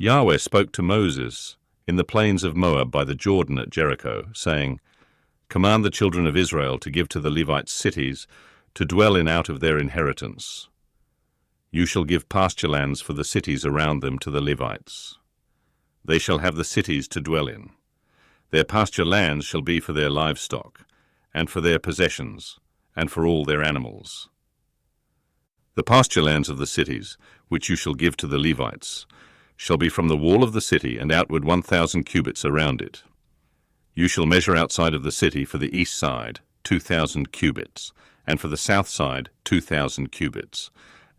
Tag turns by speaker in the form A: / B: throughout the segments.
A: Yahweh spoke to Moses in the plains of Moab by the Jordan at Jericho, saying, Command the children of Israel to give to the Levites cities to dwell in out of their inheritance. You shall give pasture lands for the cities around them to the Levites. They shall have the cities to dwell in. Their pasture lands shall be for their livestock, and for their possessions, and for all their animals. The pasture lands of the cities, which you shall give to the Levites, shall be from the wall of the city and outward 1,000 cubits around it. You shall measure outside of the city for the east side 2,000 cubits, and for the south side 2,000 cubits,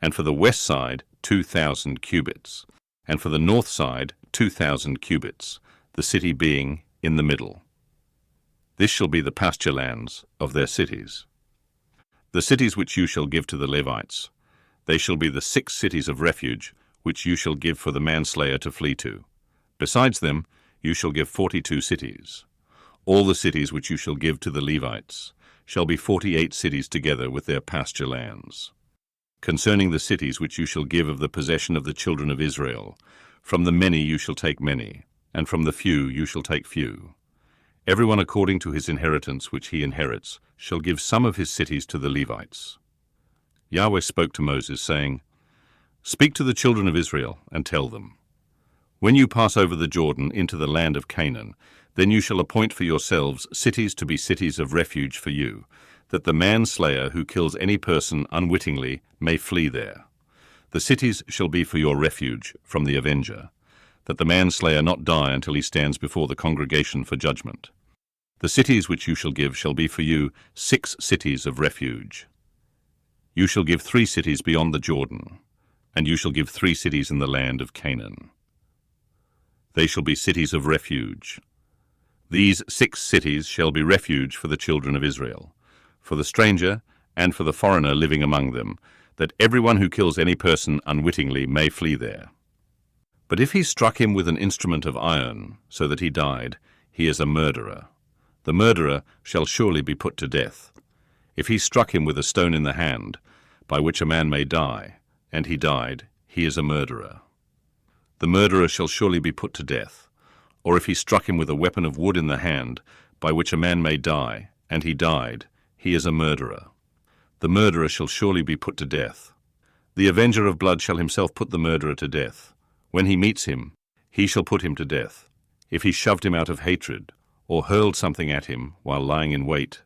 A: and for the west side 2,000 cubits, and for the north side 2,000 cubits, the city being in the middle. This shall be the pasture lands of their cities. The cities which you shall give to the Levites, they shall be the 6 cities of refuge, which you shall give for the manslayer to flee to. Besides them, you shall give 42 cities. All the cities which you shall give to the Levites shall be 48 cities together with their pasture lands. Concerning the cities which you shall give of the possession of the children of Israel, from the many you shall take many, and from the few you shall take few. Everyone according to his inheritance which he inherits shall give some of his cities to the Levites. Yahweh spoke to Moses, saying, Speak to the children of Israel, and tell them, When you pass over the Jordan into the land of Canaan, then you shall appoint for yourselves cities to be cities of refuge for you, that the manslayer who kills any person unwittingly may flee there. The cities shall be for your refuge from the avenger, that the manslayer not die until he stands before the congregation for judgment. The cities which you shall give shall be for you 6 cities of refuge. You shall give 3 cities beyond the Jordan, and you shall give 3 cities in the land of Canaan. They shall be cities of refuge. These 6 cities shall be refuge for the children of Israel, for the stranger and for the foreigner living among them, that everyone who kills any person unwittingly may flee there. But if he struck him with an instrument of iron, so that he died, he is a murderer. The murderer shall surely be put to death. If he struck him with a stone in the hand, by which a man may die, and he died, he is a murderer. The murderer shall surely be put to death. Or if he struck him with a weapon of wood in the hand, by which a man may die, and he died, he is a murderer. The murderer shall surely be put to death. The avenger of blood shall himself put the murderer to death. When he meets him, he shall put him to death. If he shoved him out of hatred, or hurled something at him while lying in wait,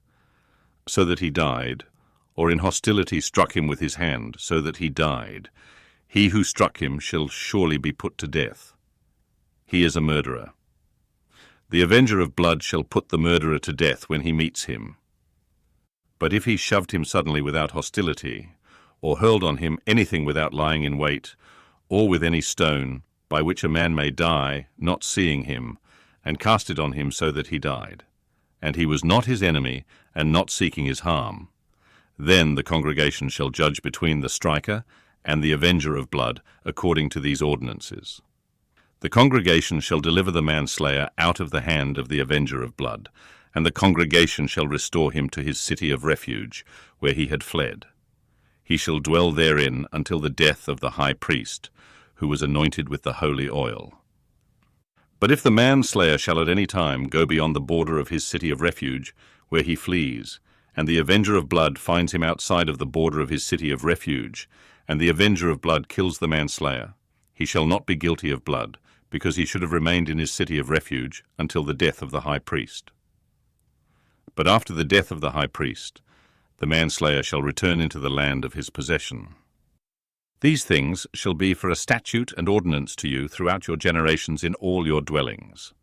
A: so that he died, or in hostility struck him with his hand, so that he died, he who struck him shall surely be put to death. He is a murderer. The avenger of blood shall put the murderer to death when he meets him. But if he shoved him suddenly without hostility, or hurled on him anything without lying in wait, or with any stone, by which a man may die, not seeing him, and cast it on him so that he died, and he was not his enemy, and not seeking his harm, then the congregation shall judge between the striker and the avenger of blood, according to these ordinances. The congregation shall deliver the manslayer out of the hand of the avenger of blood, and the congregation shall restore him to his city of refuge, where he had fled. He shall dwell therein until the death of the high priest, who was anointed with the holy oil. But if the manslayer shall at any time go beyond the border of his city of refuge, where he flees, and the avenger of blood finds him outside of the border of his city of refuge, and the avenger of blood kills the manslayer, he shall not be guilty of blood, because he should have remained in his city of refuge until the death of the high priest. But after the death of the high priest, the manslayer shall return into the land of his possession. These things shall be for a statute and ordinance to you throughout your generations in all your dwellings.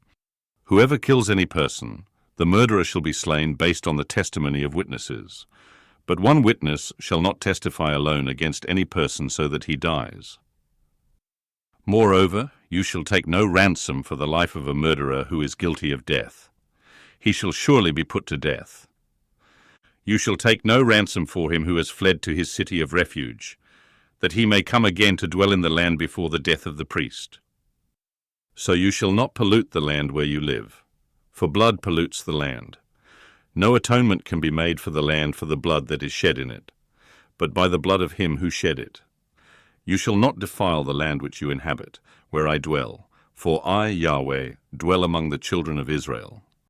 A: Whoever kills any person, the murderer shall be slain based on the testimony of witnesses. But one witness shall not testify alone against any person so that he dies. Moreover, you shall take no ransom for the life of a murderer who is guilty of death. He shall surely be put to death. You shall take no ransom for him who has fled to his city of refuge, that he may come again to dwell in the land before the death of the priest. So you shall not pollute the land where you live, for blood pollutes the land. No atonement can be made for the land for the blood that is shed in it, but by the blood of him who shed it. You shall not defile the land which you inhabit, where I dwell, for I, Yahweh, dwell among the children of Israel.